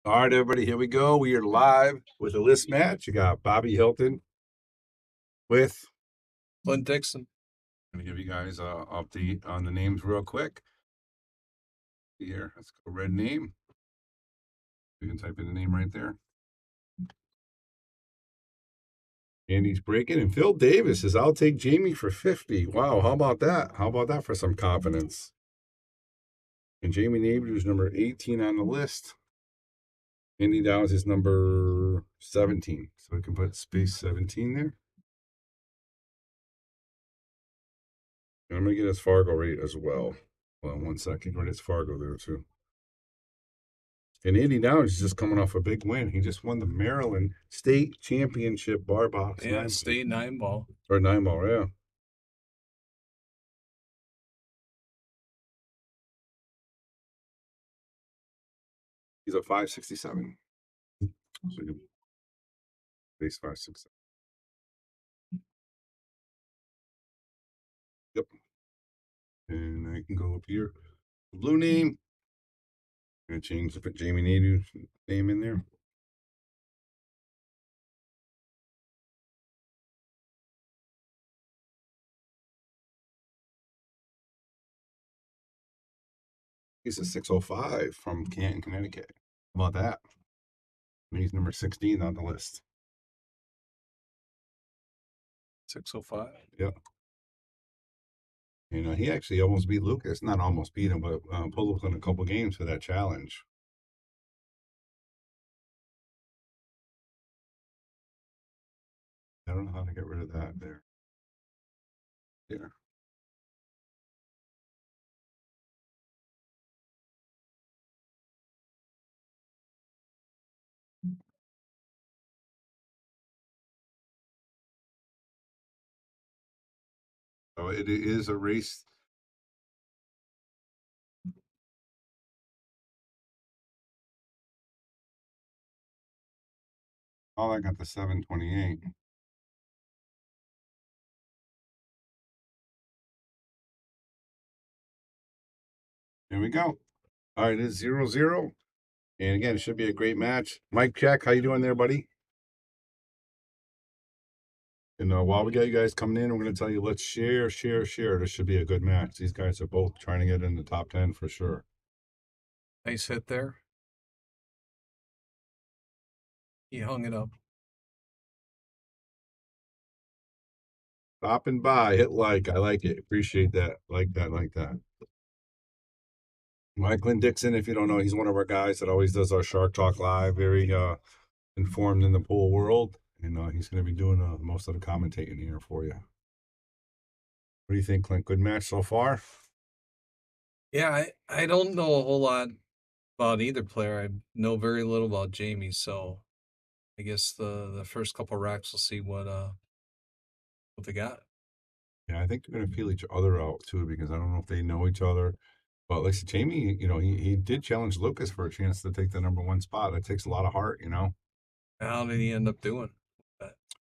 All right, everybody, here we go. We are live with a list match. You got Bobby Hilton with. Clint Dixon. I'm gonna give you guys a update on the names real quick. Here, let's go red name. You can type in the name right there. Andy's breaking, and Phil Davis says, "I'll take Jamy for 50." Wow, how about that? How about that for some confidence? And Jamy Nadeau is number 18 on the list. Andy Downs is number 17, so we can put space 17 there. And I'm gonna get his Fargo rate as well. Hold on 1 second. Get his Fargo there too. And Andy Downs is just coming off a big win. He just won the Maryland State Championship bar box Yeah, state 9 ball. or 9 ball, yeah. He's a 567. So you base 567. Yep. And I can go up here. Blue name. I'm gonna change to put Jamy Nadeau's name in there. He's a 605 from Canton, Connecticut. How about that? And he's number 16 on the list. 605. Yeah. And he actually almost beat Lucas. Not almost beat him, but pulled up in a couple games for that challenge. I don't know how to get rid of that there. There. So it is a race. Oh, I got the 728. There we go. All right, it's 0-0. And again, it should be a great match. Mike check, how you doing there, buddy? And while we got you guys coming in, we're going to tell you, let's share. This should be a good match. These guys are both trying to get in the top 10 for sure. Nice hit there. He hung it up. Stopping by, hit like. I like it. Appreciate that. Like that. Michael Dixon, if you don't know, he's one of our guys that always does our Shark Talk Live, very informed in the pool world. And he's going to be doing most of the commentating here for you. What do you think, Clint? Good match so far? Yeah, I don't know a whole lot about either player. I know very little about Jamy, so I guess the first couple racks will see what they got. Yeah, I think they're going to feel each other out too, because I don't know if they know each other. But like I said, Jamie, he did challenge Lucas for a chance to take the number one spot. It takes a lot of heart. How did he end up doing?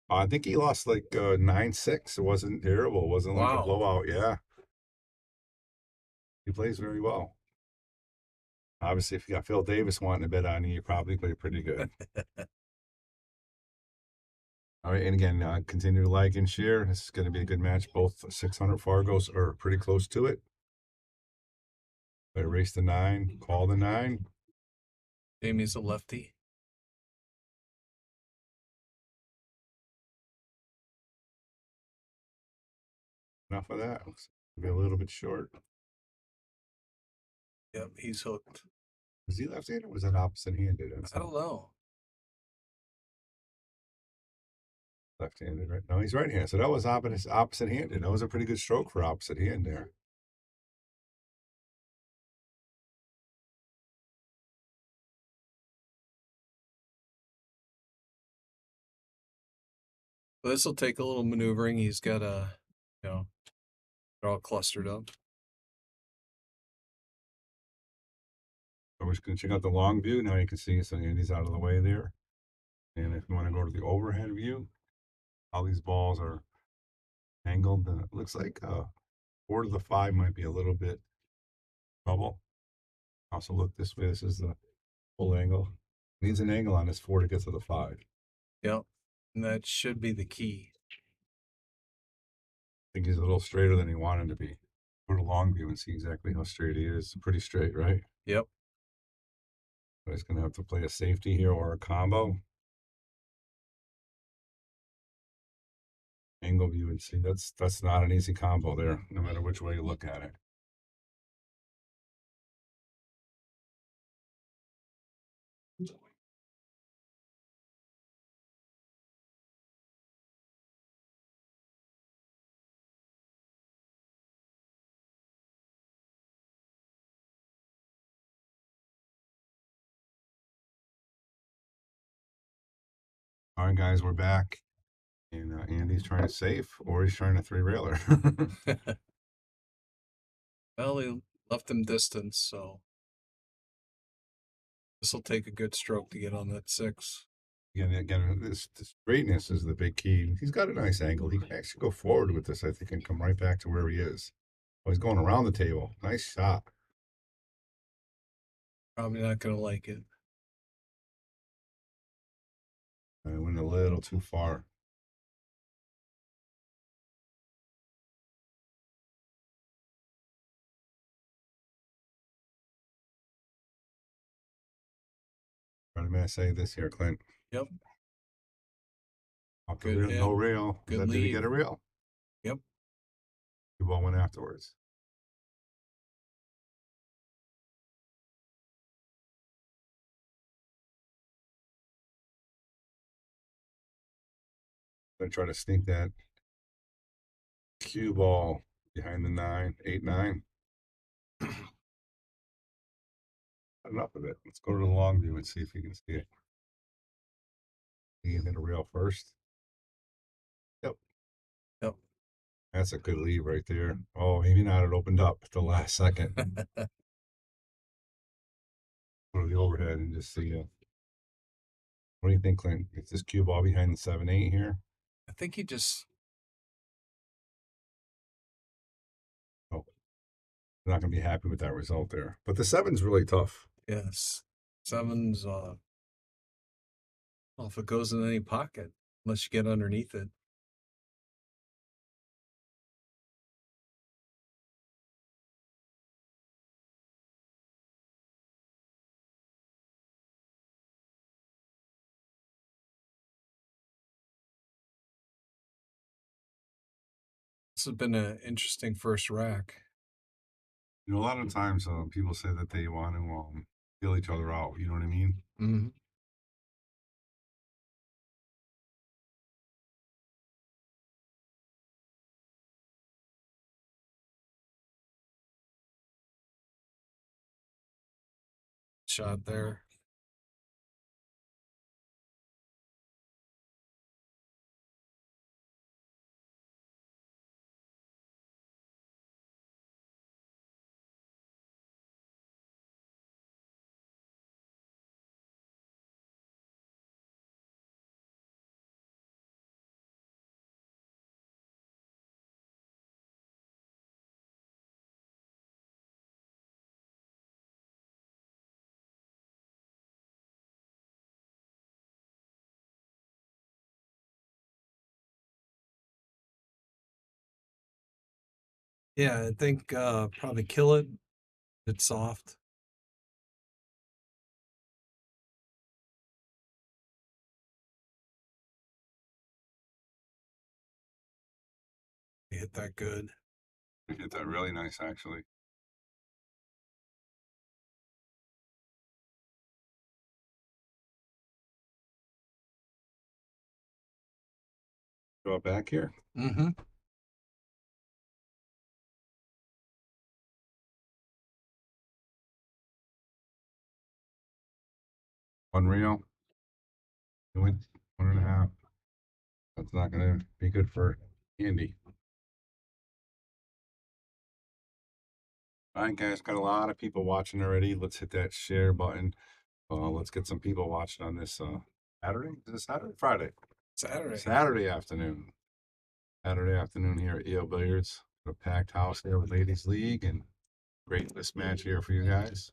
I think he lost like 9-6. It wasn't terrible. It wasn't like a Wow. blowout. Yeah, he plays very well. Obviously, if you got Phil Davis wanting to bet on you, you probably play pretty good. All right, and again, continue to like and share. This is going to be a good match. Both 600 Fargos are pretty close to it. Race the 9, call the 9. Jamie's a lefty. Enough of that. Looks like be a little bit short. Yep, he's hooked. Was he left-handed or was that opposite-handed? I don't know. Left-handed, right? No, he's right-handed. So that was opposite-handed. That was a pretty good stroke for opposite hand there. But this will take a little maneuvering. He's got they're all clustered up. So we're just going to check out the long view. Now you can see so Andy's out of the way there. And if you want to go to the overhead view, all these balls are angled. And it looks like 4 to the 5 might be a little bit trouble. Also look this way. This is the full angle. Needs an angle on this 4 to get to the 5. Yep. And that should be the key. I think he's a little straighter than he wanted to be. Go to long view and see exactly how straight he is. Pretty straight, right? Yep. But he's going to have to play a safety here or a combo. Angle view and see. That's not an easy combo there, no matter which way you look at it. All right, guys, we're back. And Andy's trying to safe, or he's trying to three railer. Well, he left him distance, so this will take a good stroke to get on that 6. Again, this straightness is the big key. He's got a nice angle. He can actually go forward with this, I think, and come right back to where he is. Oh, he's going around the table. Nice shot. Probably not going to like it. I went a little too far. But may I say this here, Clint? Yep. Off the Good reel, no hit. reel. Good Did he lead. get a reel? Yep. The ball went afterwards. Gonna try to sneak that cue ball behind the 9, 8, 9. Enough of it. Let's go to the long view and see if you can see it. He can hit a reel first. Yep. Yep. That's a good lead right there. Oh, maybe not. It opened up at the last second. Go to the overhead and just see. What do you think, Clint? Is this cue ball behind the 7, 8 here? I think he just. Oh, they're not going to be happy with that result there. But the 7's really tough. Yes. 7's. Well, if it goes in any pocket, unless you get underneath it. This has been an interesting first rack. You know, a lot of times people say that they want to feel each other out. You know what I mean? Mm-hmm. Shot there. Yeah, I think probably kill it. It's soft. He hit that good. They hit that really nice, actually. Draw back here. Mm-hmm. One reel. It went 1.5. That's not going to be good for Andy. All right, guys, got a lot of people watching already. Let's hit that share button. Let's get some people watching on this Saturday. Is it Saturday? Friday. Saturday. Saturday afternoon. Saturday afternoon here at EO Billiards. A packed house here with Ladies League and great list match here for you guys.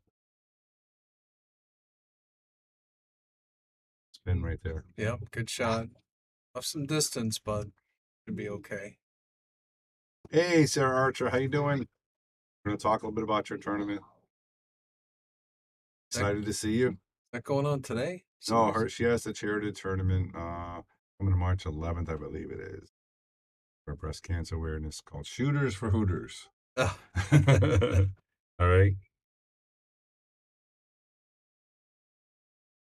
spin right there. Yep, good shot. Left some distance, but should be okay. Hey, Sarah Archer, how you doing? We're gonna talk a little bit about your tournament. That, Excited to see you. that going on today? No, she has the charity tournament coming to March 11th, I believe it is, for breast cancer awareness called Shooters for Hooters. Ah. All right.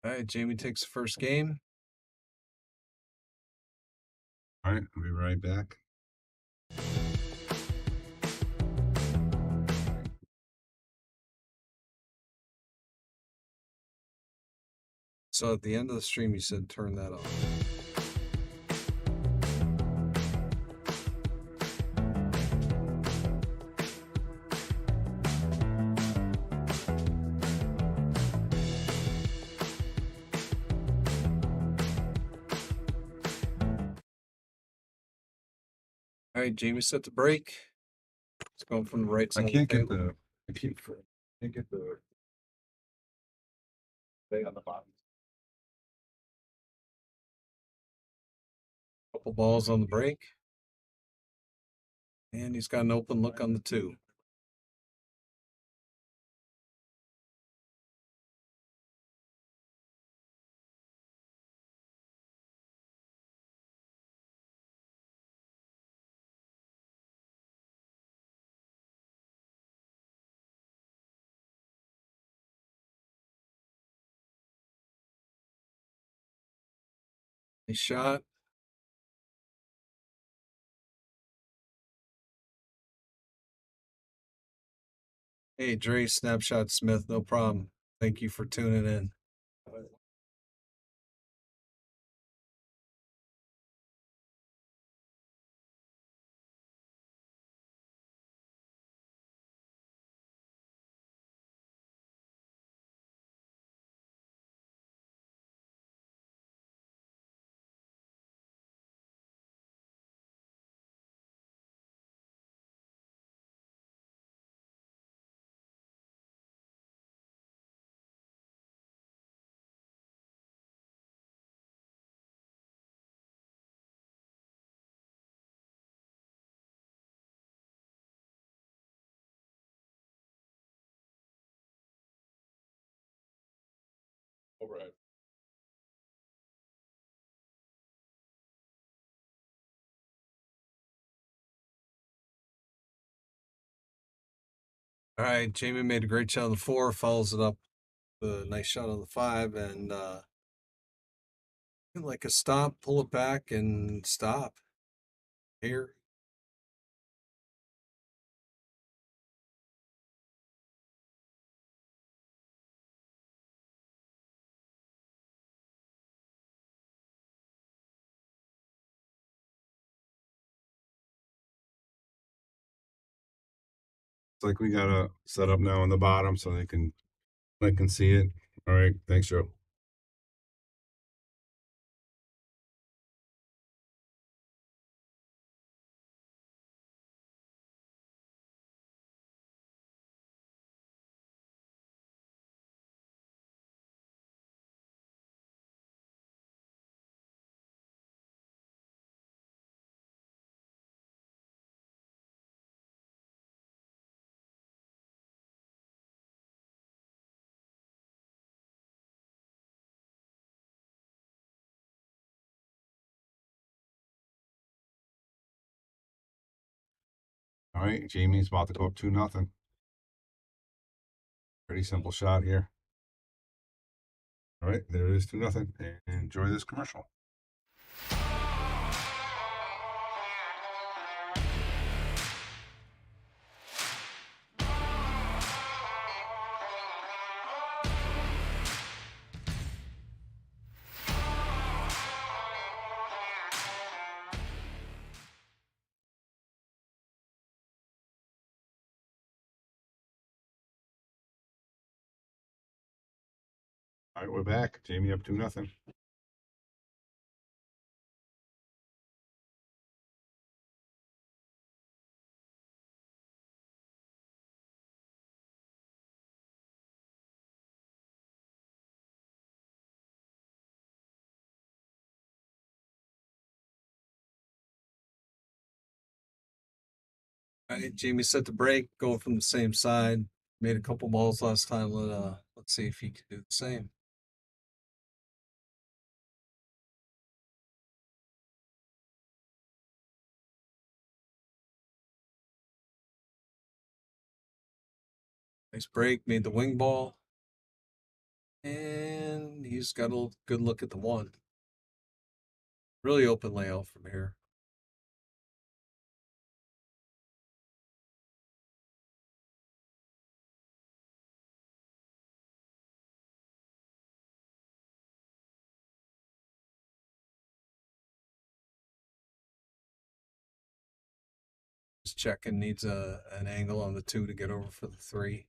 All right, Jamie takes the first game. All right, I'll be right back. So at the end of the stream, you said turn that off. All right, Jamie set the break. It's going from the right side. I can't get the thing on the bottom. Couple balls on the break. And he's got an open look on the 2. Nice shot. Hey, Dre, Snapshot Smith, no problem. Thank you for tuning in. All right. All right, Jamie made a great shot on the 4, follows it up with a nice shot on the 5, and like a stop, pull it back, and stop. Here. It's like we gotta set up now on the bottom so I can see it. All right, thanks, Joe. All right, Jamie's about to go up 2-0. Pretty simple shot here. All right, there it is, 2-0. Enjoy this commercial. All right, we're back. Jamie up 2-0. All right, Jamie set the break, going from the same side. Made a couple balls last time. Let's see if he can do the same. Nice break, made the wing ball, and he's got a good look at the one. Really open layout from here. Just checking, needs an angle on the 2 to get over for the 3.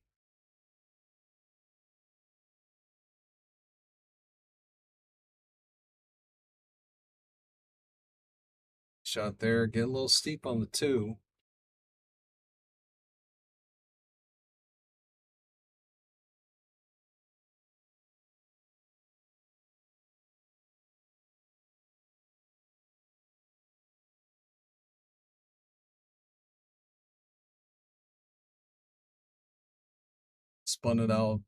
Shot there, get a little steep on the 2. Spun it out.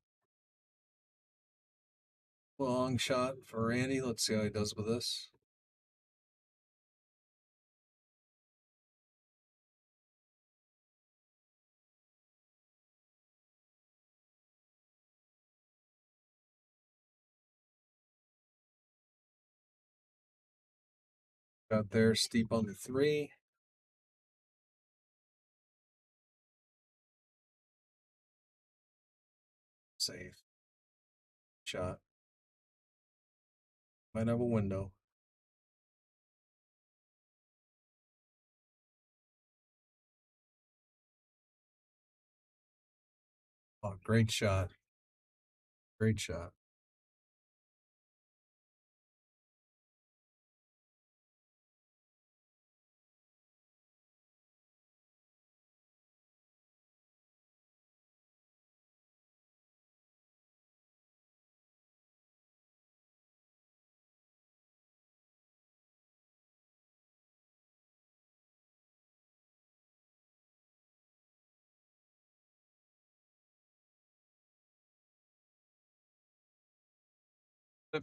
Long shot for Randy. Let's see how he does with this. Got there, steep on the 3. Safe. Shot. Might have a window. Oh, great shot. Great shot.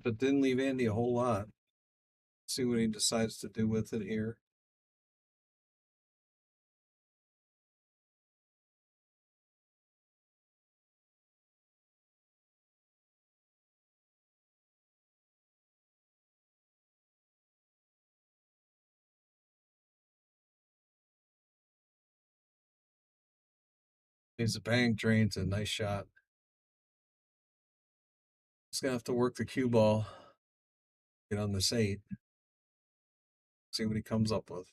But didn't leave Andy a whole lot. See what he decides to do with it here. He's a bank, drains a nice shot. He's gonna have to work the cue ball. Get on this 8. See what he comes up with.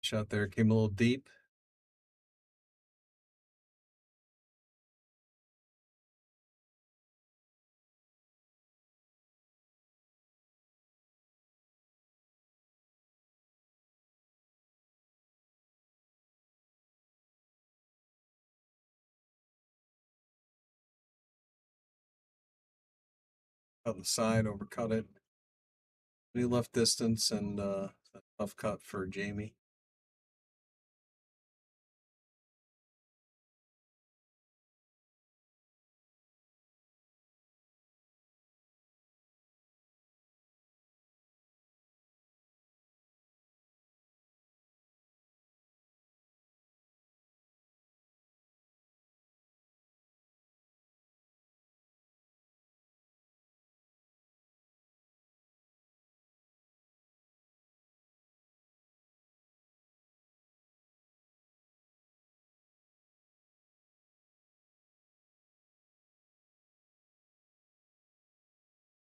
Shot there came a little deep. Cut the side, overcut it. He left distance and a tough cut for Jamie.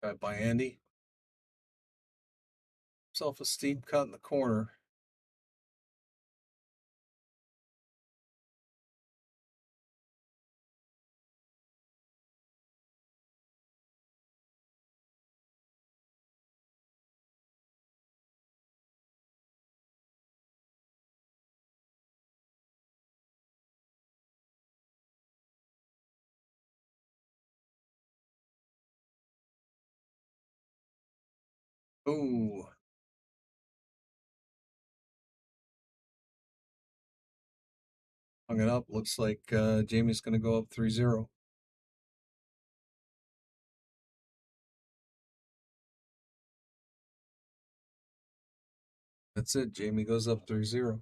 Got by Andy. Himself a steep cut in the corner. Ooh, hung it up. Looks like Jamie's going to go up 3-0. That's it. Jamie goes up 3-0.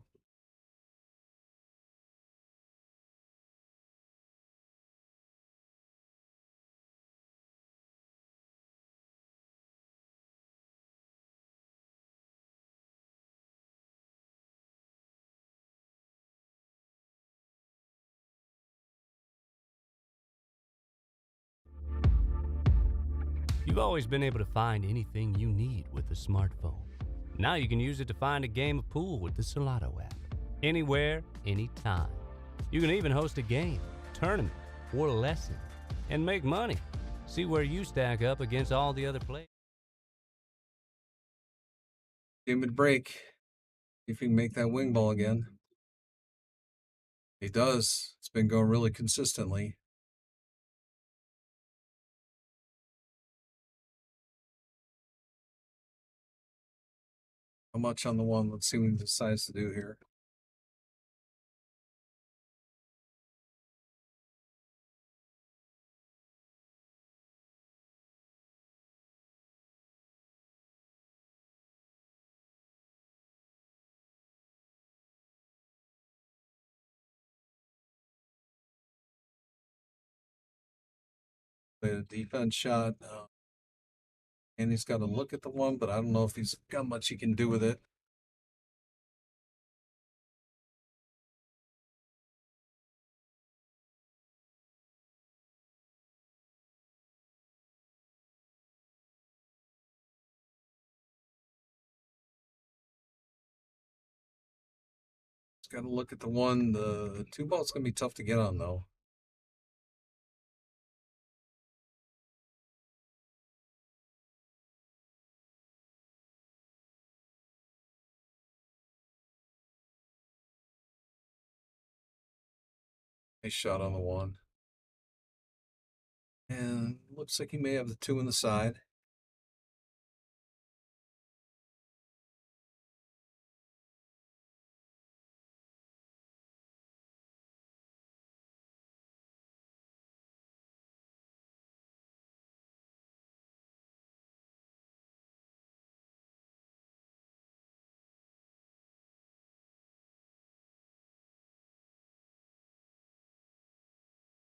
You've always been able to find anything you need with a smartphone. Now you can use it to find a game of pool with the Solato app. Anywhere, anytime. You can even host a game, tournament, or lesson, and make money. See where you stack up against all the other players. Game of break. See if he can make that wing ball again. He does. It's been going really consistently. How much on the one? Let's see what he decides to do here. Play a defense shot. And he's got to look at the one, but I don't know if he's got much he can do with it. He's got to look at the one. The two ball's going to be tough to get on, though. Nice shot on the one. And looks like he may have the two on the side.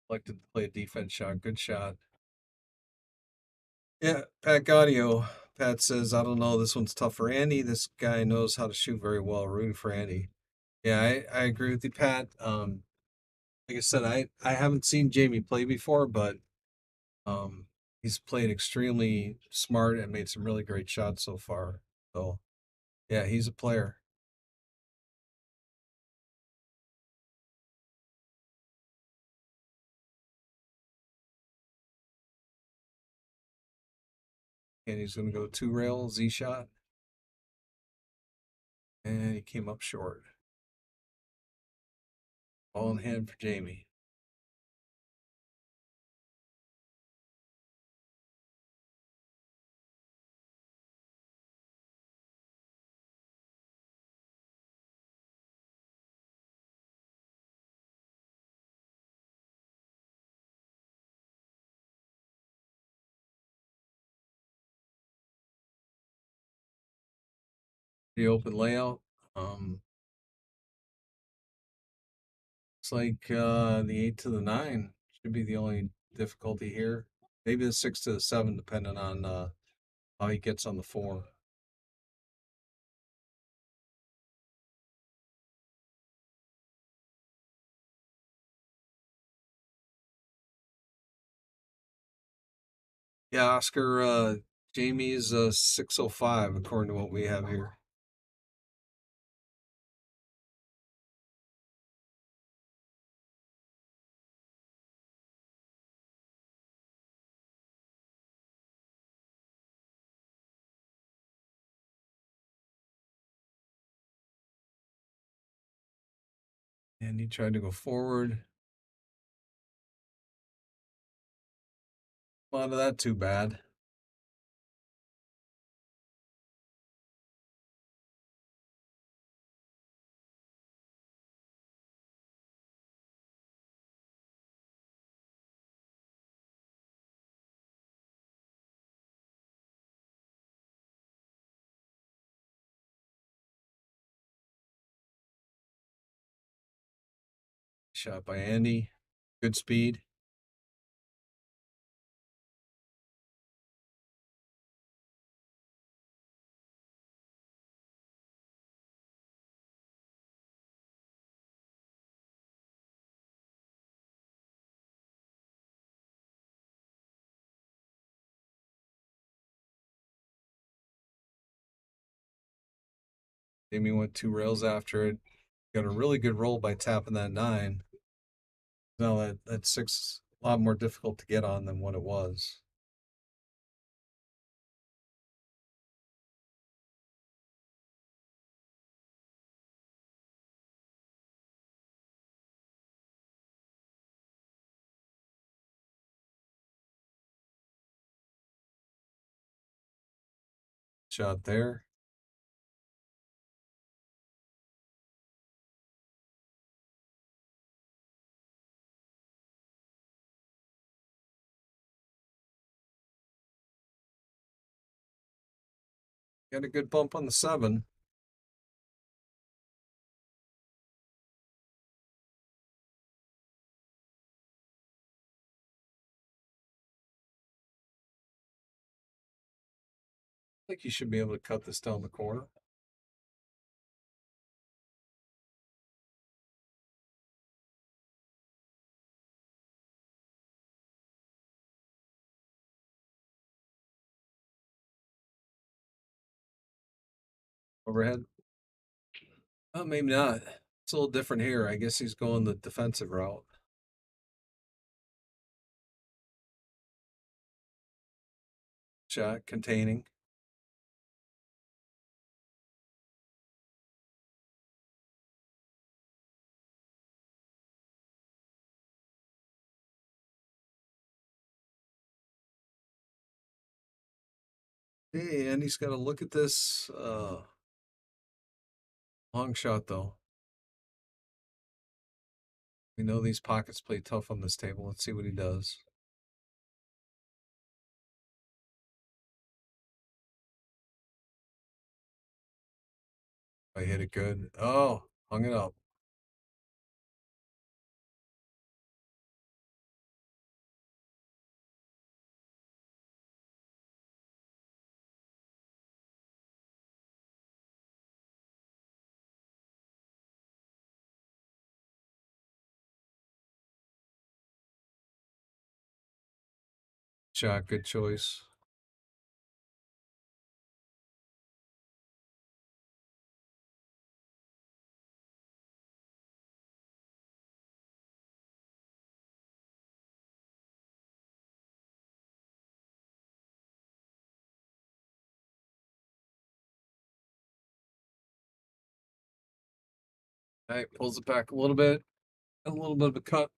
Like to play a defense shot. Good shot. Yeah, Pat Gaudio. Pat says, I don't know, this one's tough for Andy. This guy knows how to shoot very well. Rooting for Andy. Yeah, I agree with you, Pat. Like I said, I haven't seen Jamie play before, but um, he's played extremely smart and made some really great shots so far. So yeah, he's a player. And he's going to go two rail Z shot, and he came up short. Ball in hand for Jamie. The open layout. It's like the 8 to the 9 should be the only difficulty here. Maybe the 6 to the 7, depending on how he gets on the 4. Yeah, Oscar, Jamie's 605, according to what we have here. And he tried to go forward. Well, not that too bad. Shot by Andy. Good speed. Jamy went 2 rails after it. Got a really good roll by tapping that 9. Now that 6 is a lot more difficult to get on than what it was. Shot there. Got a good bump on the 7. I think you should be able to cut this down the corner. Overhead. Oh, maybe not. It's a little different here. I guess he's going the defensive route. Shot containing. Hey, and he's got to look at this long shot though. We know these pockets play tough on this table. Let's see what he does. I hit it good. Oh, hung it up. Shot, good choice. All right, pulls it back a little bit. A little bit of a cut.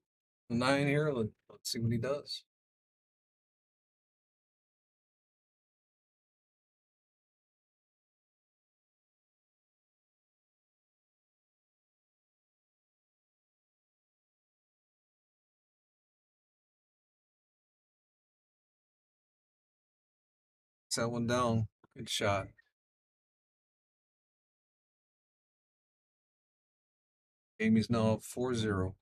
The 9 here. Let's see what he does. That one down. Good shot. Jamie's now up 4-0.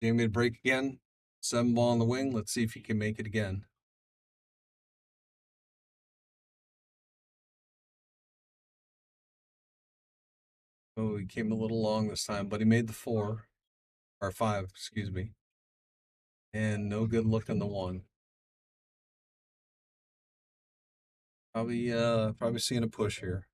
Jamie to break again. 7 ball on the wing. Let's see if he can make it again. Oh, he came a little long this time, but he made the 4 or 5, excuse me. And no good look on the 1. Probably seeing a push here.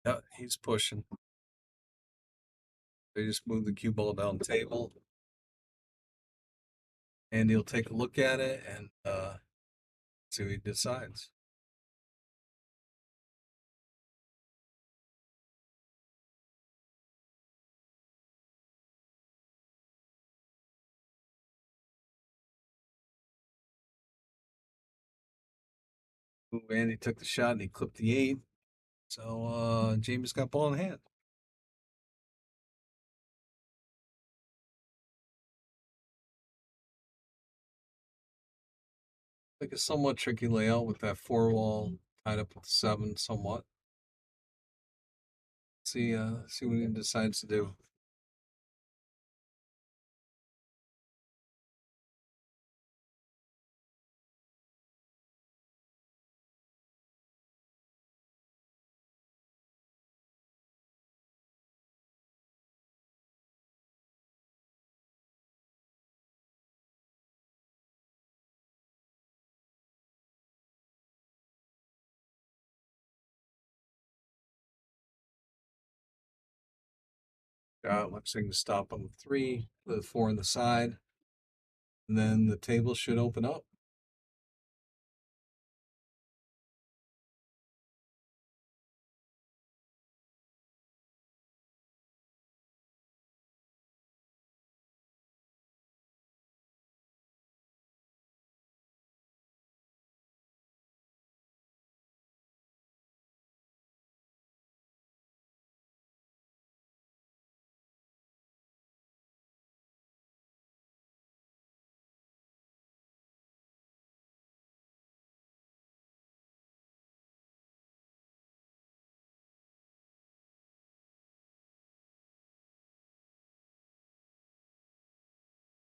Yeah, he's pushing. They just moved the cue ball down the table. and he'll take a look at it and see what he decides. Ooh, Andy took the shot and he clipped the 8. So Jamie's got ball in hand. Like a somewhat tricky layout with that 4 wall tied up with the 7 somewhat. See what he decides to do. Looks like to stop on the 3, the 4 on the side, and then the table should open up.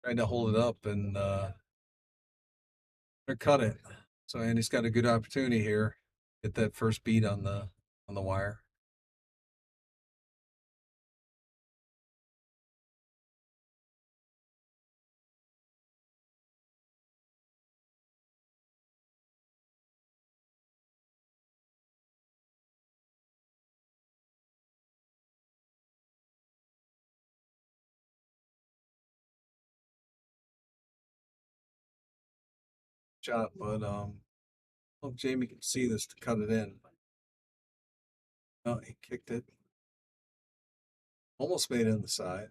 Trying to hold it up and cut it. So Andy's got a good opportunity here. Get that first beat on the wire. Shot, but hope Jamie can see this to cut it in. Oh, he kicked it. Almost made it on the side.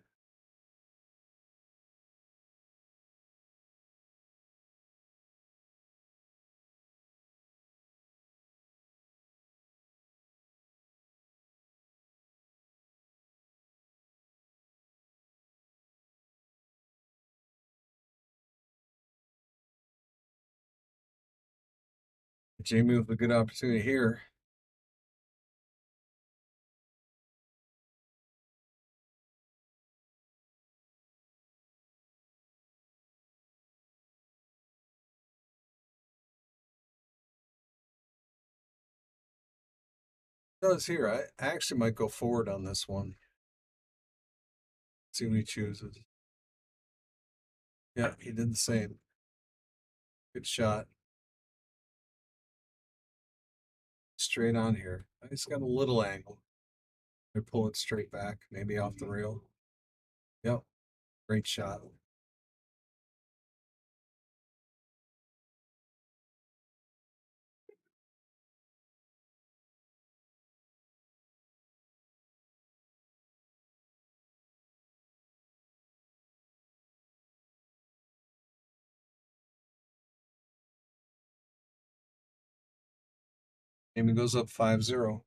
Jamie with a good opportunity here. Does here. I actually might go forward on this one. See what he chooses. Yeah, he did the same. Good shot. Straight on here. He's got a little angle. I pull it straight back, maybe off the rail. Yep. Great shot. Jamie goes up 5-0.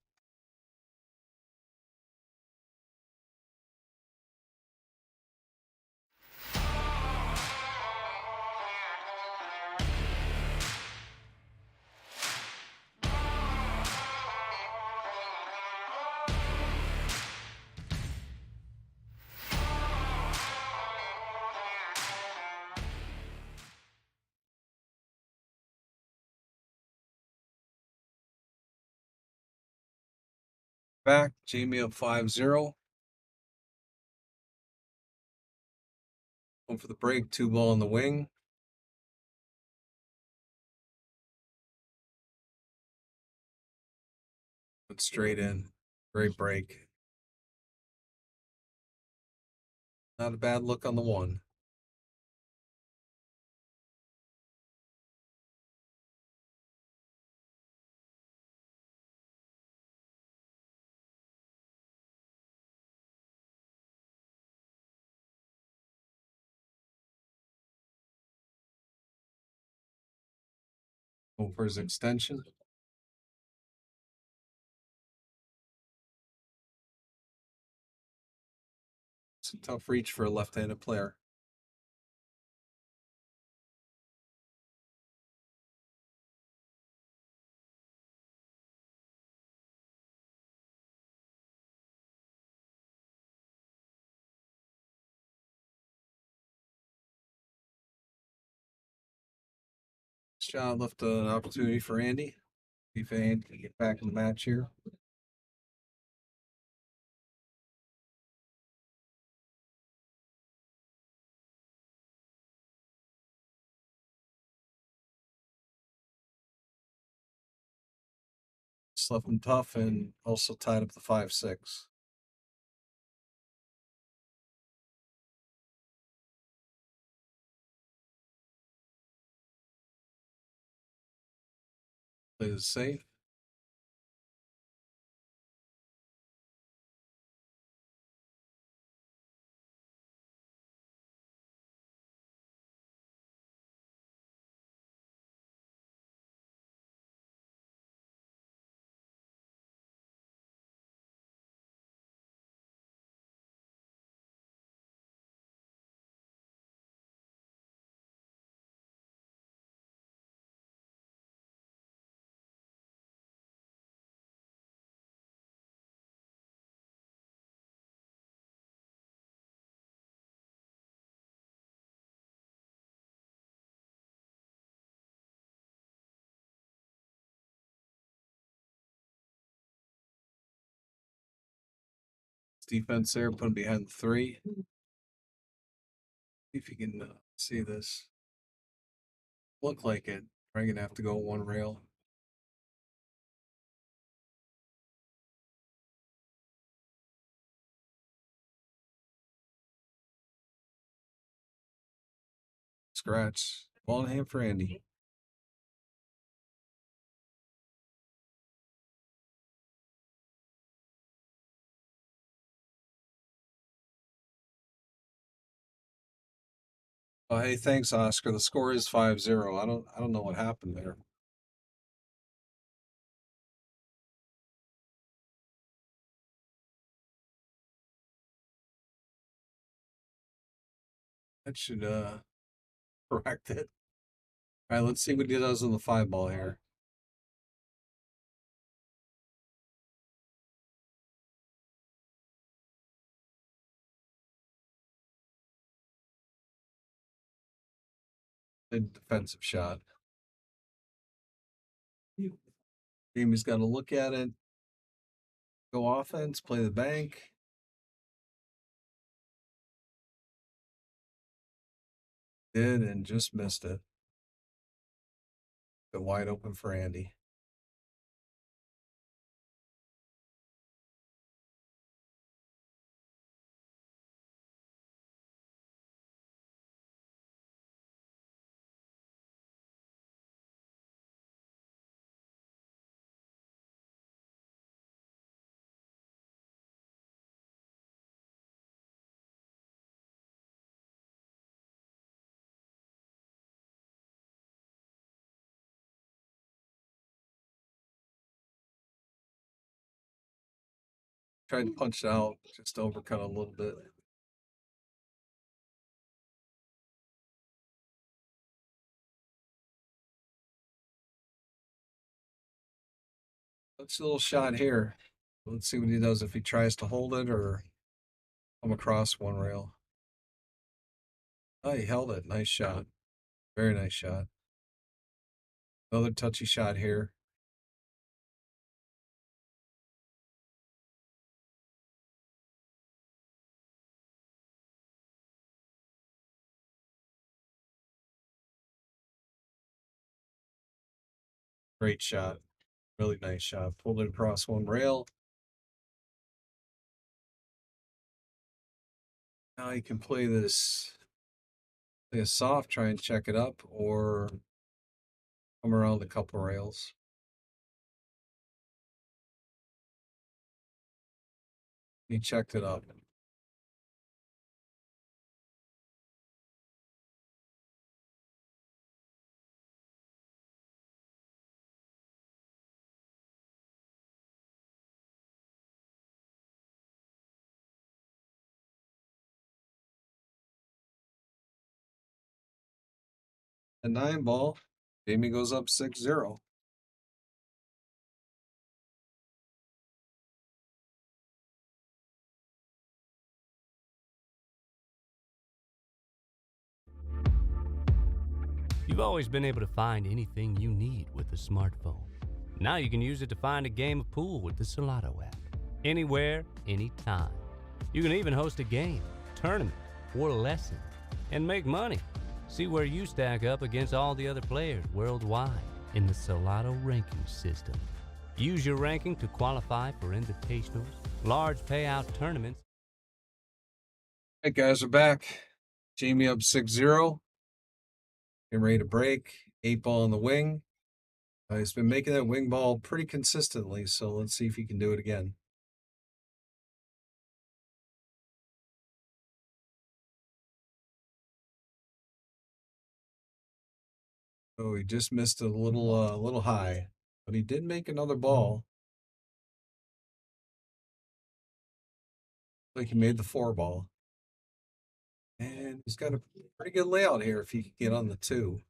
Back, Jamie up 5-0. Going for the break, 2 ball in the wing. Put straight in. Great break. Not a bad look on the 1. Going for his extension. It's a tough reach for a left-handed player. Shot left an opportunity for Andy. See if Andy can get back in the match here. Just left him tough and also tied up the 5-6. Plays it safe. Defense there, put him behind the 3. See if you can see this. Look like it. Probably gonna have to go one rail. Scratch. Ball in hand for Andy. Oh, hey, thanks, Oscar. The score is 5-0. I don't know what happened there. That should correct it. All right, let's see what he does on the 5 ball here. A defensive shot. Jamie's got to look at it. Go offense, play the bank. Did and just missed it. Go wide open for Andy. Tried to punch it out, just overcut a little bit. Let's see a little shot here. Let's see what he does if he tries to hold it or come across one rail. Oh, he held it. Nice shot. Very nice shot. Another touchy shot here. Great shot. Really nice shot. Pulled it across one rail. Now you can play this soft, try and check it up, or come around a couple rails. He checked it up. A 9 ball. Jamie goes up 6-0. You've always been able to find anything you need with a smartphone. Now you can use it to find a game of pool with the Solato app. Anywhere, anytime. You can even host a game, tournament, or lesson, and make money. See where you stack up against all the other players worldwide in the Solato ranking system. Use your ranking to qualify for invitationals, large payout tournaments. Hey guys, we're back. Jamie up 6-0. Getting ready to break. 8 ball on the wing. He's been making that wing ball pretty consistently, so let's see if he can do it again. Oh, he just missed a little high, but he did make another ball. Like he made the 4 ball. And he's got a pretty good layout here if he can get on the 2.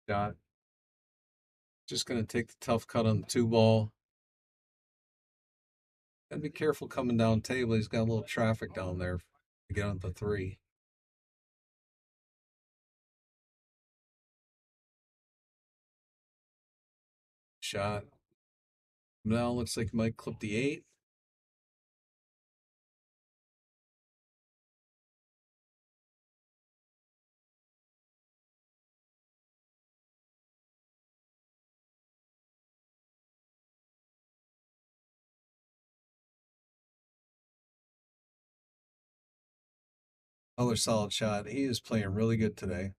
Shot. Just going to take the tough cut on the 2 ball. Gotta be careful coming down table. He's got a little traffic down there to get on the 3. Shot. Now looks like he might clip the 8. Another solid shot. He is playing really good today.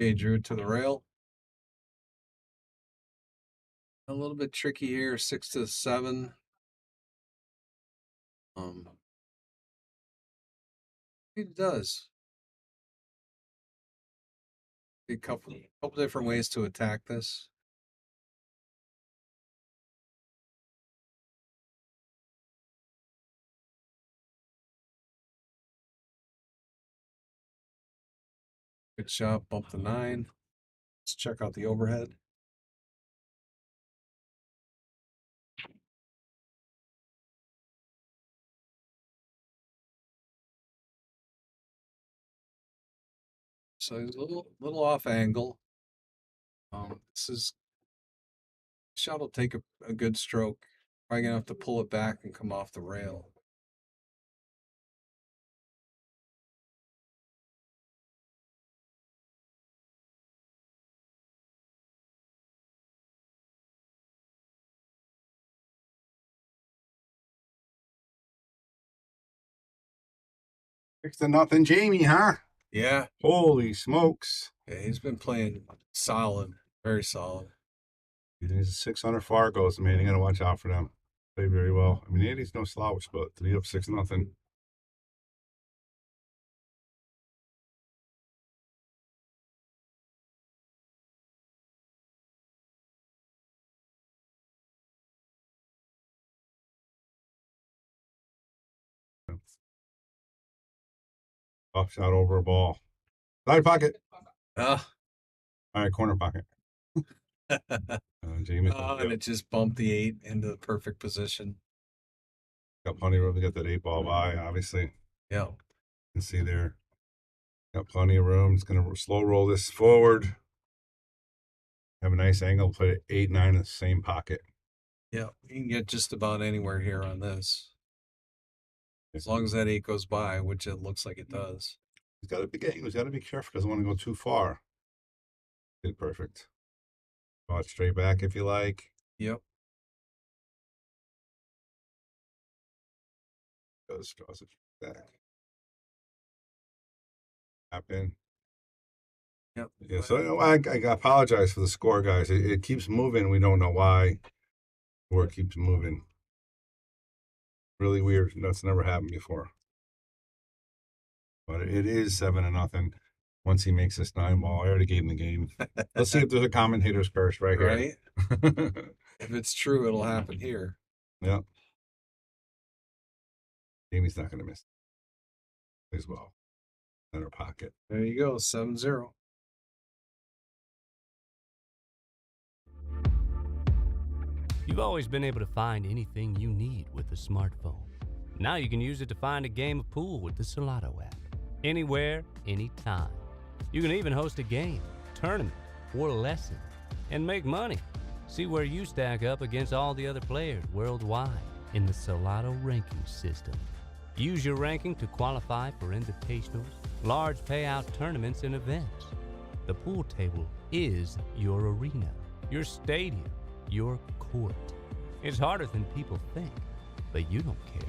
Okay, drew it to the rail. A little bit tricky here, 6-7. It does. A couple different ways to attack this. Good shot, bump the 9. Let's check out the overhead. So he's a little off angle. Shot will take a good stroke. Probably gonna have to pull it back and come off the rail. Six to nothing, Jamie, huh? Yeah. Holy smokes. Yeah, he's been playing solid, very solid. He's a 600 Fargos, man. You got to watch out for them. Play very well. I mean, Andy's no slouch, but to be up 6-0. Off shot over a ball. Side pocket. Ah. All right, corner pocket. Jamie. And it just bumped the 8 into the perfect position. Got plenty of room to get that 8 ball by, obviously. Yeah. You can see there. Got plenty of room. It's going to slow roll this forward. Have a nice angle. Put it 8, 9 in the same pocket. Yeah, you can get just about anywhere here on this. As long as that 8 goes by, which it looks like it does. He's got to be careful. Doesn't want to go too far. Good, perfect. Draw it straight back if you like. Yep. Draws it back. Tap in. Yep. Yeah, so I apologize for the score, guys. It keeps moving. We don't know why. Or it keeps moving. Really weird. That's never happened before. But it is 7-0. Once he makes this 9 ball, I already gave him the game. Let's see if there's a commentator's curse right here. Right? If it's true, it'll happen here. Yeah. Jamie's not going to miss as well. Center pocket. There you go, 7-0. You've always been able to find anything you need with a smartphone. Now you can use it to find a game of pool with the Salado app. Anywhere, anytime. You can even host a game, tournament, or lesson, and make money. See where you stack up against all the other players worldwide in the Salado ranking system. Use your ranking to qualify for invitationals, large payout tournaments, and events. The pool table is your arena, your stadium, your court. It's harder than people think, but you don't care.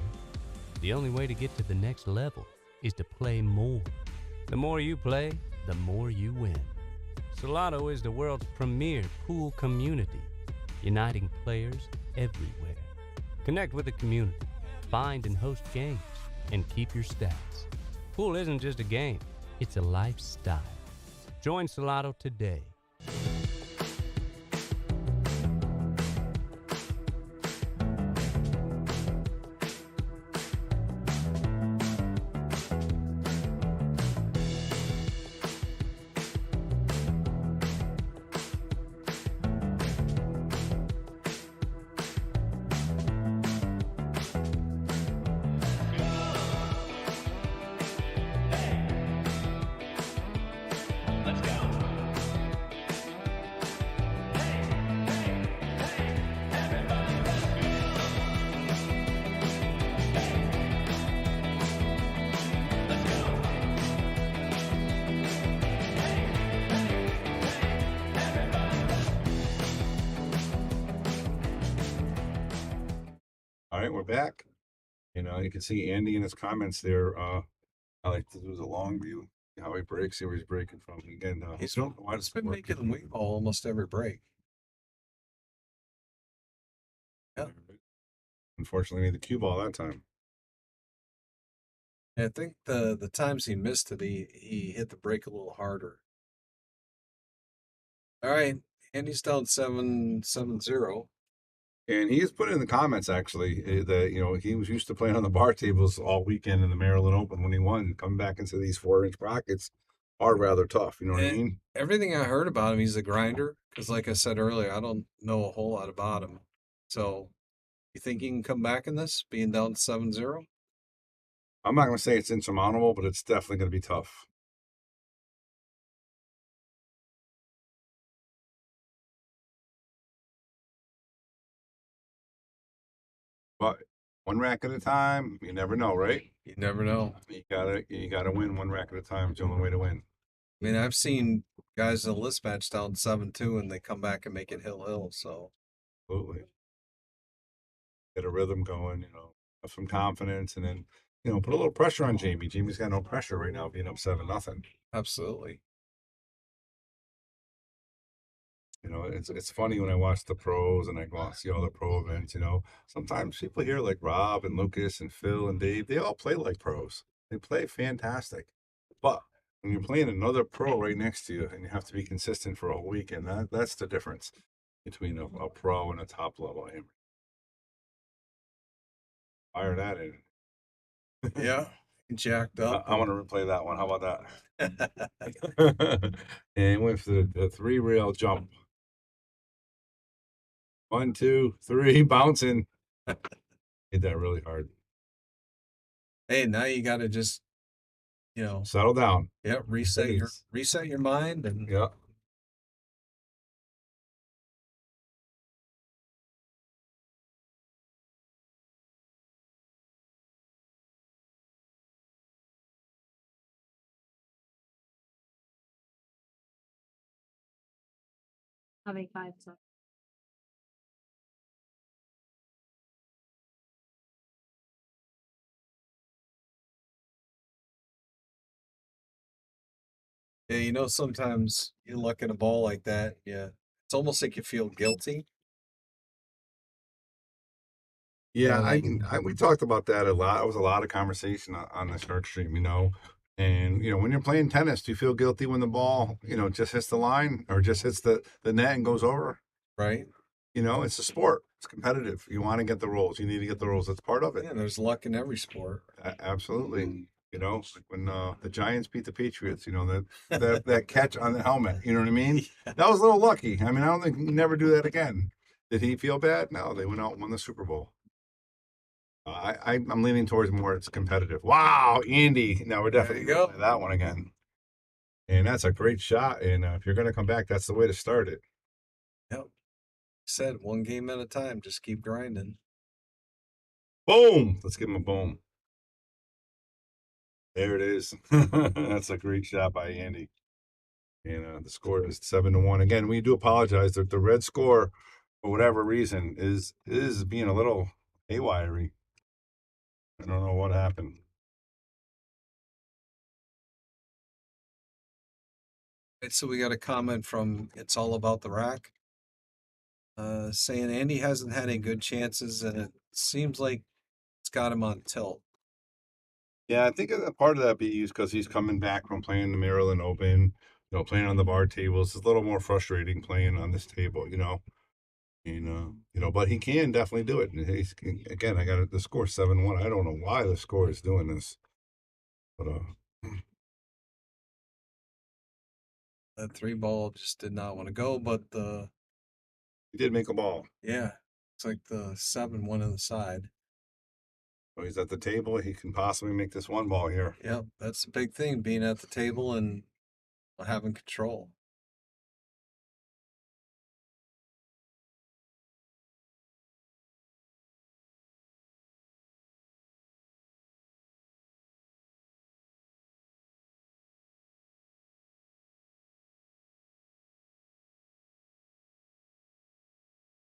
The only way to get to the next level is to play more. The more you play, the more you win. Salado is the world's premier pool community, uniting players everywhere. Connect with the community, find and host games, and keep your stats. Pool isn't just a game, it's a lifestyle. Join Salado today. All right, we're back. You can see Andy in his comments there. I like to do the long view, how he breaks, see where he's breaking from. Again, He's why does been making the wing ball almost every break. Yeah. Unfortunately, the cue ball that time. I think the times he missed it, he hit the break a little harder. All right, Andy's down 7-0. And he has put in the comments actually that he was used to playing on the bar tables all weekend in the Maryland Open when he won. Coming back into these 4-inch brackets are rather tough. You know what I mean? Everything I heard about him, he's a grinder. Because like I said earlier, I don't know a whole lot about him. So, you think he can come back in this, being down 7-0? I'm not going to say it's insurmountable, but it's definitely going to be tough. But one rack at a time, you never know, right? You never know. You gotta win one rack at a time. It's the only way to win. I mean, I've seen guys in a list match down 7-2 and they come back and make it hill. So, Absolutely. Get a rhythm going, have some confidence, and then, put a little pressure on Jamie. Jamie's got no pressure right now, being up 7-0. absolutely. It's funny when I watch the pros and I go out and see all the pro events, sometimes people here like Rob and Lucas and Phil and Dave, they all play like pros. They play fantastic. But when you're playing another pro right next to you and you have to be consistent for a weekend, that's the difference between a pro and a top level amateur. Fire that in. Yeah, jacked up. I want to replay that one. How about that? And went for the 3-rail jump. 1, 2, 3, bouncing. Hit that really hard. Hey, now you got to just Settle down. yeah, reset your mind and Yeah. Having 5, so. yeah, sometimes you look at a ball like that, yeah, it's almost like you feel guilty. Yeah, And we talked about that a lot. It was a lot of conversation on the Shark Stream, And when you're playing tennis, do you feel guilty when the ball, just hits the line or just hits the net and goes over? right, It's a sport. It's competitive. You want to get the rules. You need to get the rules. That's part of it. yeah, there's luck in every sport. Absolutely. Like when the Giants beat the Patriots, that catch on the helmet. You know what I mean? That was a little lucky. I mean, I don't think he'd never do that again. Did he feel bad? No, they went out and won the Super Bowl. I'm leaning towards more it's competitive. Wow, Andy. Now we're definitely There you go. going to play that one again. And that's a great shot. And if you're going to come back, that's the way to start it. Yep. Said one game at a time, just keep grinding. Boom. Let's give him a boom. There it is. That's a great shot by Andy. And the score is 7-1. Again, we do apologize that the red score, for whatever reason, is being a little haywire. I don't know what happened. Right, so we got a comment from It's All About the Rack, saying Andy hasn't had any good chances, and it seems like it's got him on tilt. Yeah, I think a part of that be because he's coming back from playing the Maryland Open, playing on the bar tables. It's a little more frustrating playing on this table, And but he can definitely do it. And again, I got the score 7-1. I don't know why the score is doing this, but That 3 ball just did not want to go, but he did make a ball. yeah, it's like the 7 went on the side. So he's at the table. He can possibly make this 1 ball here. Yep, that's the big thing, being at the table and having control.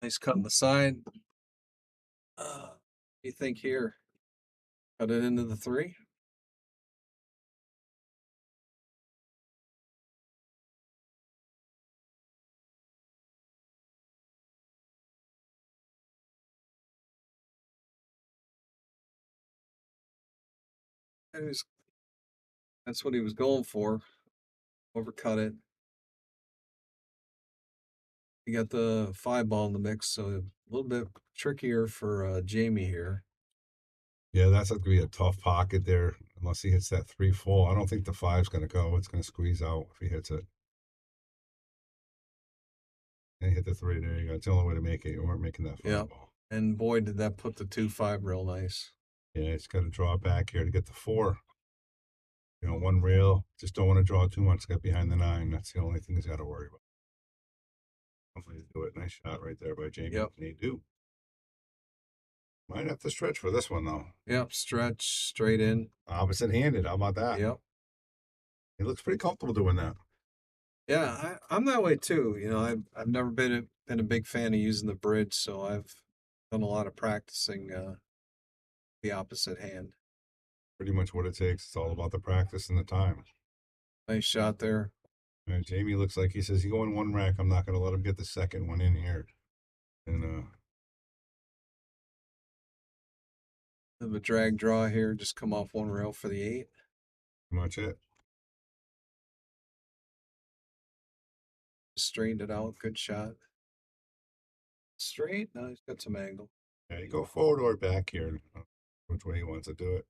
Nice cut on the side. What do you think here? Cut it into the 3? That's what he was going for. Overcut it. You got the 5 ball in the mix, so a little bit trickier for Jamy here. Yeah, that's going to be a tough pocket there unless he hits that 3 full. I don't think the 5's going to go. It's going to squeeze out if he hits it. And hit the 3. There you go. It's the only way to make it. You weren't making that 5 ball. And boy, did that put the 2-5 real nice. Yeah, it's got to draw it back here to get the 4. 1 rail. Just don't want to draw too much. Got behind the 9. That's the only thing he's got to worry about. Hopefully, do it. Nice shot right there by Jamy Nadeau. Might have to stretch for this one, though. Yep, stretch straight in. Opposite handed. How about that? Yep. He looks pretty comfortable doing that. Yeah, I'm that way too. I've never been a big fan of using the bridge, so I've done a lot of practicing the opposite hand. Pretty much what it takes. It's all about the practice and the time. Nice shot there. And Jamy looks like he says, "You go in 1 rack. I'm not going to let him get the second one in here." And Have a drag draw here, just come off 1 rail for the 8. pretty much it. Straightened it out. Good shot. Straight. Now he's got some angle. Yeah, you go forward or back here. Which way he wants to do it.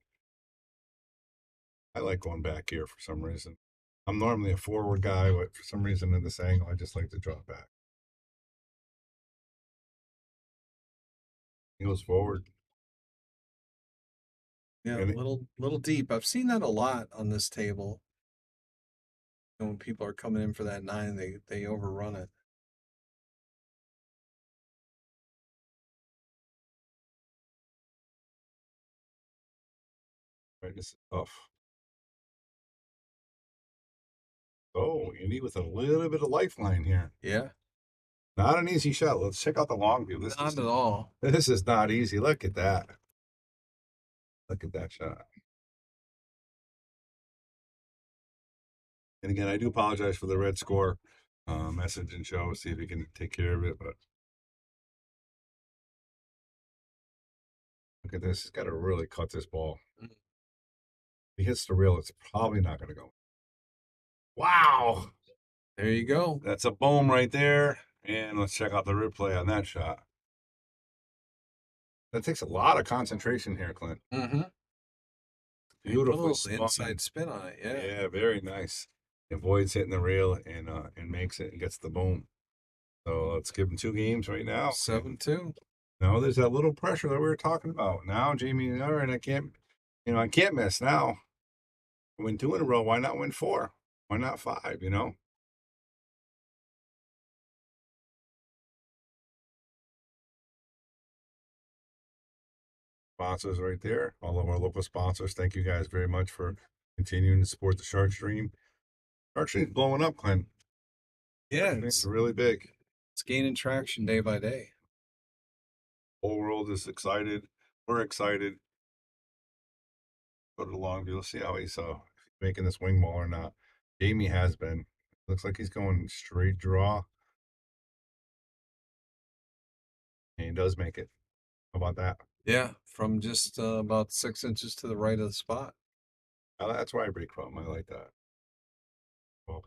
I like going back here for some reason. I'm normally a forward guy, but for some reason in this angle, I just like to draw back. He goes forward. Yeah, a And little deep. I've seen that a lot on this table. And when people are coming in for that 9, they overrun it. right, this is tough. Oh, Andy with a little bit of lifeline here. Yeah, Not an easy shot. Let's check out the long view. not at all. This is not easy. Look at that. Look at that shot. And again, I do apologize for the red score message and show. See if we can take care of it. But look at this. He's got to really cut this ball. If he hits the reel, it's probably not going to go. Wow. There you go. That's a boom right there. And let's check out the replay on that shot. That takes a lot of concentration here, Clint. Mm-hmm. Beautifully Put a little inside spin on it. Yeah. Yeah, very nice. Avoids hitting the reel and makes it and gets the boom. So let's give him 2 games right now. 7-2. Now there's that little pressure that we were talking about. Now Jamy, all right, I can't miss now. Win 2 in a row. Why not win 4? Why not 5? Sponsors right there. All of our local sponsors. Thank you guys very much for continuing to support the Shark Stream. Shark Stream's blowing up, Clint. Yeah, It's really big. it's gaining traction day by day. Whole world is excited. We're excited. Go to the long view. Let's see how he's making this wing ball or not. Jamy has been. Looks like he's going straight draw. And he does make it. How about that? Yeah, from just about 6 inches to the right of the spot. Now that's why I break from. I like that. Well,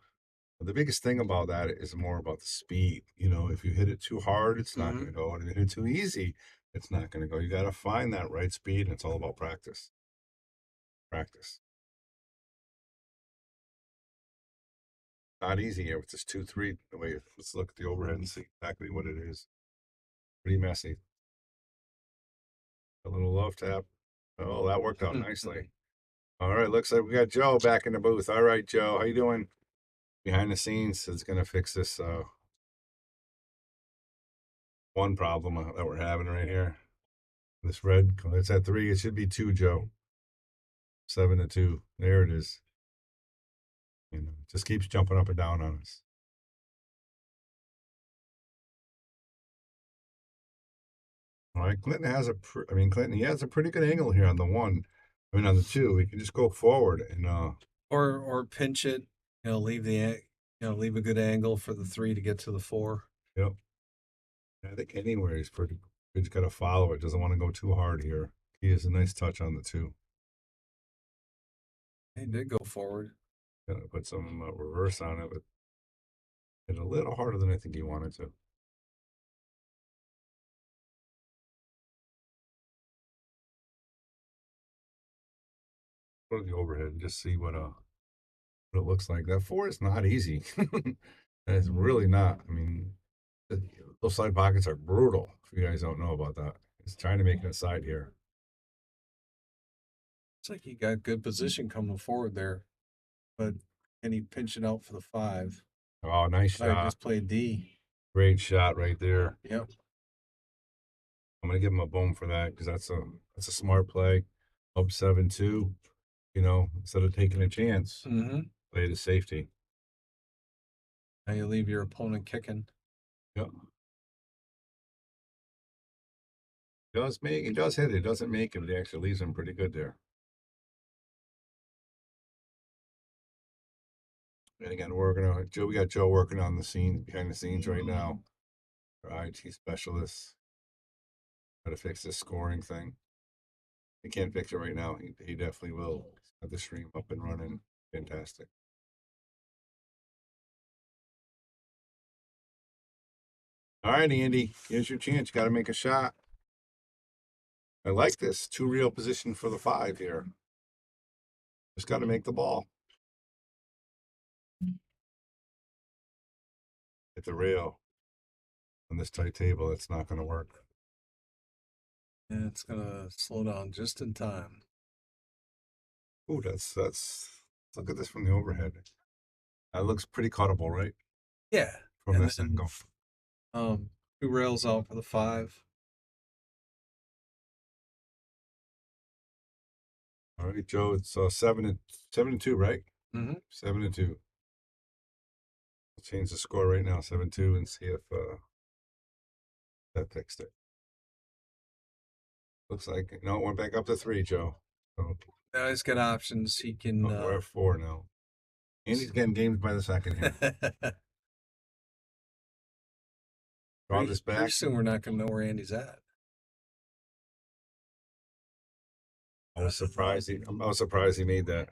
the biggest thing about that is more about the speed. If you hit it too hard, it's not going to go. And if you hit it too easy, it's not going to go. You got to find that right speed, and it's all about practice. Practice. Not easy here with this 2-3. The way let's look at the overhead and see exactly what it is. Pretty messy. A little love tap. Oh, that worked out nicely. All right, looks like we got Joe back in the booth. All right, Joe, how you doing? Behind the scenes is going to fix this one problem that we're having right here. This red, it's at 3. It should be 2, Joe. 7-2. There it is. It just keeps jumping up and down on us. All right, Clinton has Clinton, he has a pretty good angle here on the 1. On the 2, we can just go forward and or pinch it, leave leave a good angle for the 3 to get to the 4. Yep. I think anywhere he's pretty good. He's got to follow it. Doesn't want to go too hard here. He has a nice touch on the 2. He did go forward. Gonna put some reverse on it, but hit a little harder than I think he wanted to. Go to the overhead and just see what it looks like. That 4 is not easy. It's really not. Those side pockets are brutal. If you guys don't know about that, it's trying to make it aside here. It's like he got good position coming forward there, but can he pinch it out for the 5? Oh, nice I shot. just played D. Great shot right there. Yep. I'm gonna give him a boom for that because that's a smart play. Up 7-2. Instead of taking a chance, play to safety. Now you leave your opponent kicking. Yep. He does hit it. It doesn't make it, but he actually leaves him pretty good there. And again, we got Joe working on the scenes, behind the scenes right now. Our IT specialist. Try to fix this scoring thing. He can't fix it right now. He definitely will. Have the stream up and running. Fantastic. All right, Andy. Here's your chance. You got to make a shot. I like this 2 reel position for the 5 here. Just got to make the ball. Hit the rail on this tight table. It's not going to work. And it's going to slow down just in time. Ooh, look at this from the overhead. That looks pretty cuttable, right? Yeah. From And this then, angle. 2 rails out for the 5. All right, Joe, it's 7-2, right? Mm-hmm. 7-2. I'll change the score right now, 7-2, and see if that fixed it. Looks like no, it went back up to 3, Joe. So Now he's got options. He can. we're at 4 now. Andy's getting games by the second here. Draw this Pretty back. soon we're not going to know where Andy's at. I was surprised he made that.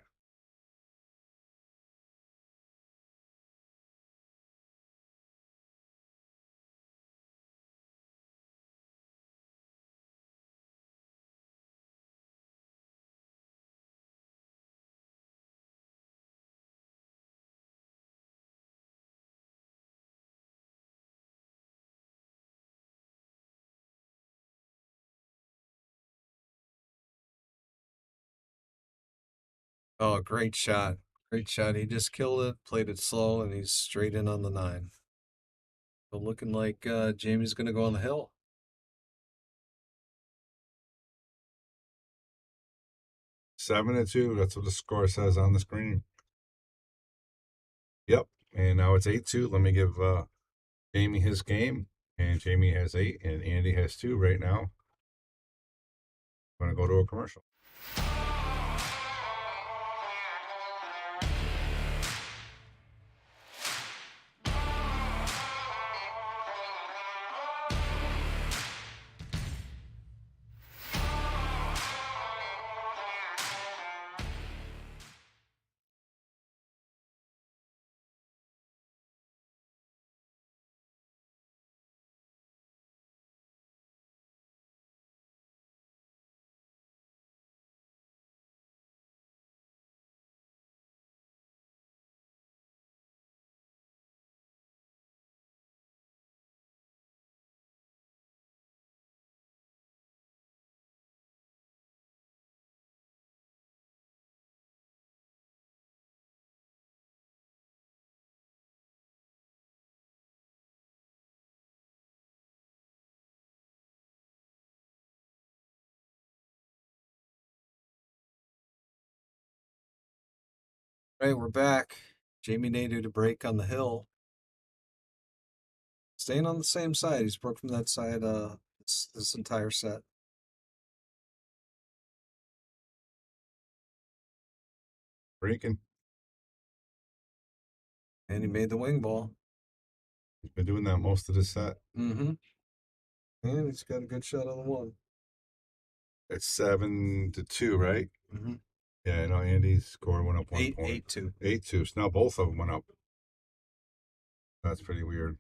Oh, great shot. Great shot. He just killed it, played it slow, and he's straight in on the 9. So looking like Jamie's going to go on the hill. 7-2. That's what the score says on the screen. Yep. And now it's 8-2. Let me give Jamie his game. And Jamie has 8, and Andy has 2 right now. I'm going to go to a commercial. Right, we're back. Jamy Nadeau to break on the hill. Staying on the same side. He's broke from that side this entire set. Breaking. And he made the wing ball. He's been doing that most of the set. Mm-hmm. And he's got a good shot on the 1. It's 7-2, right? Mm-hmm. Yeah, I know Andy's score went up 1 point. 8-2. 8-2. So now both of them went up. That's pretty weird.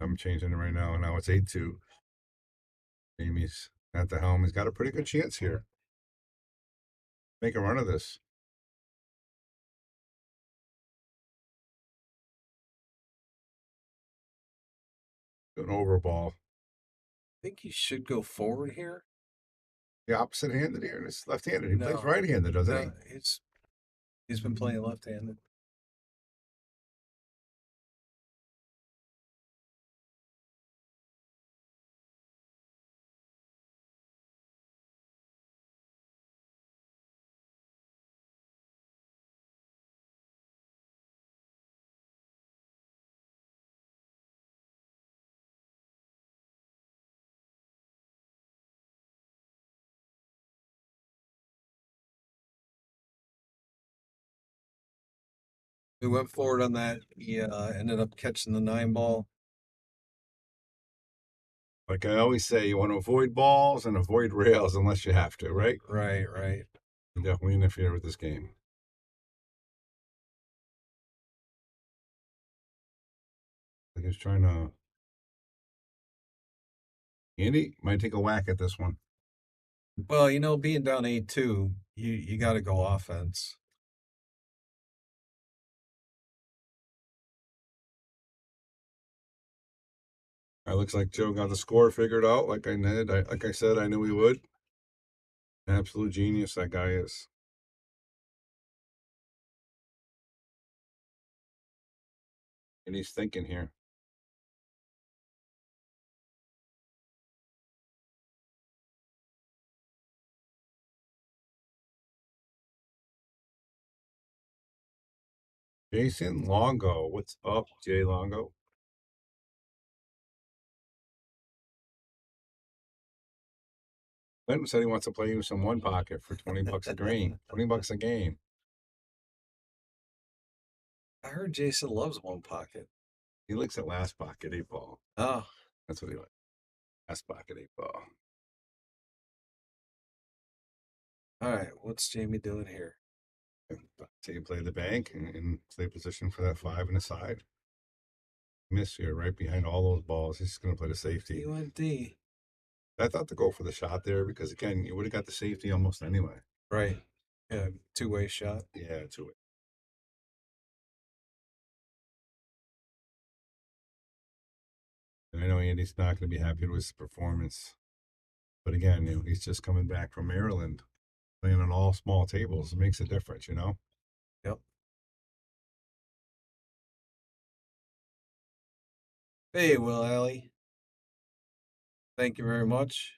I'm changing it right now. Now it's 8-2. Jamie's at the helm. He's got a pretty good chance here. Make a run of this. An over ball. I think he should go forward here. The opposite handed here. It's left handed. He No. plays right handed, doesn't No, he's been playing left-handed. We went forward on that. He ended up catching the 9 ball. he? Like I always say, you want to avoid balls and avoid rails unless you have to, right? Right, right. You definitely interfere with this game. Like he's trying to. Andy might take a whack at this one. Well, being down 8-2, you got to go offense. It looks like Joe got the score figured out. Like I said, I knew he would. Absolute genius, that guy is. And he's thinking here. Jason Longo. What's up, Jay Longo? Clinton said he wants to play you some one pocket for 20 bucks a game. 20 bucks a game. I heard Jason loves one pocket. He looks at last pocket 8-ball. Oh, That's what he likes. Last pocket 8-ball. all right. What's Jamie doing here? So you play the bank and play position for that 5 and a side. Miss here, right behind all those balls. He's just going to play the safety. He went D. I thought to go for the shot there because, again, you would have got the safety almost anyway. Right. Yeah, two-way shot. Yeah, to it. And I know Andy's not going to be happy with his performance. But again, he's just coming back from Maryland, playing on all small tables. It makes a difference, Yep. Hey, Will Alley. Thank you very much.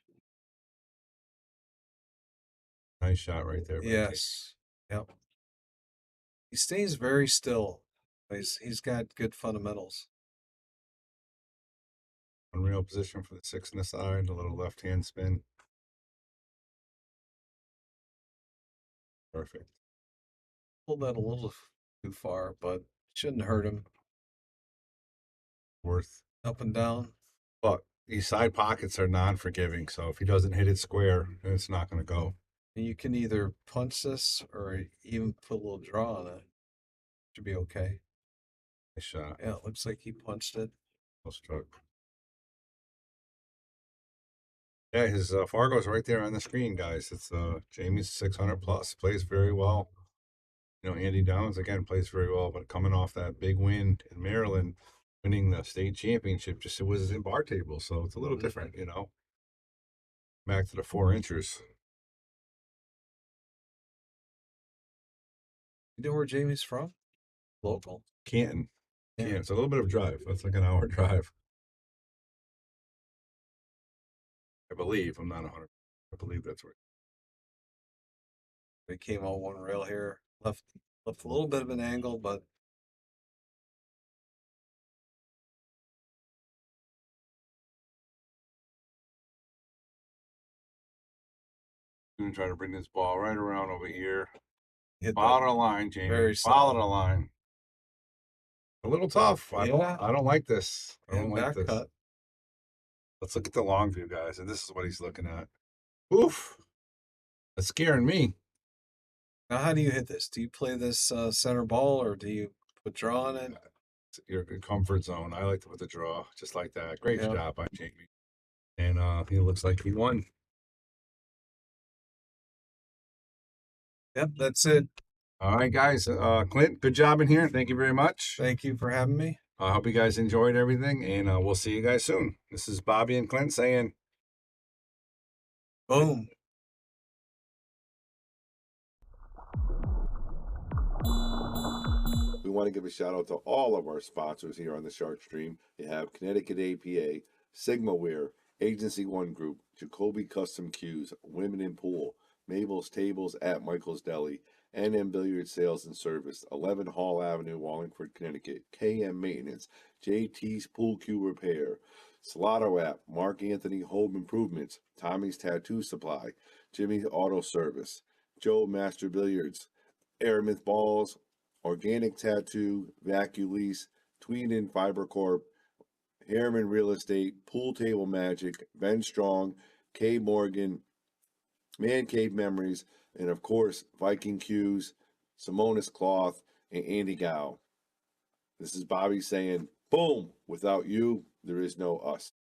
Nice shot right there. Yes. Yep. He stays very still. He's got good fundamentals. Unreal position for the 6 and the side, a little left-hand spin. Perfect. Pulled that a little too far, but shouldn't hurt him. Worth. Up and down. But these side pockets are non-forgiving, so if he doesn't hit it square, it's not going to go. And you can either punch this or even put a little draw on it. Should be okay. Nice shot. Yeah, it looks like he punched it. Well struck. Yeah, his Fargo's right there on the screen, guys. It's Jamie's 600 plus. Plays very well. Andy Downs again plays very well, but coming off that big win in Maryland, winning the state championship, it was in bar table, so it's a little different, Back to the 4-inchers. You know where Jamie's from? Local. Canton. Yeah. Canton. It's a little bit of drive. That's like an hour drive. I believe. I'm not 100. I believe that's right. They came out one rail here. Left a little bit of an angle, but I'm going to try to bring this ball right around over here. hit Follow that. the line, Jamie. Very Follow solid. the line. A little tough. I don't like this. I don't And like back this. cut. Let's look at the long view, guys. And this is what he's looking at. Oof. That's scaring me. Now, how do you hit this? Do you play this center ball or do you put draw on it? It's your comfort zone. I like to put the draw just like that. Great Yep. job by Jamie. And he looks like he won. Yep, that's it. All right, guys. Clint, good job in here. Thank you very much. Thank you for having me. I hope you guys enjoyed everything, and we'll see you guys soon. This is Bobby and Clint saying, Boom. We want to give a shout out to all of our sponsors here on the Shark Stream. You have Connecticut APA, SigmaWare, Agency One Group, Jacoby Custom Cues, Women in Pool, Mabel's Tables at Michael's Deli, NM Billiard Sales and Service, 11 Hall Avenue, Wallingford, Connecticut, KM Maintenance, JT's Pool Cue Repair, Salado App, Mark Anthony Home Improvements, Tommy's Tattoo Supply, Jimmy's Auto Service, Joe Master Billiards, Aramith Balls, Organic Tattoo, Vacuum Lease, Tweeden Fiber Corp, Harriman Real Estate, Pool Table Magic, Ben Strong, K Morgan, Man Cave Memories, and of course, Viking Cues, Simonis Cloth, and Andy Gow. This is Bobby saying, boom, without you, there is no us.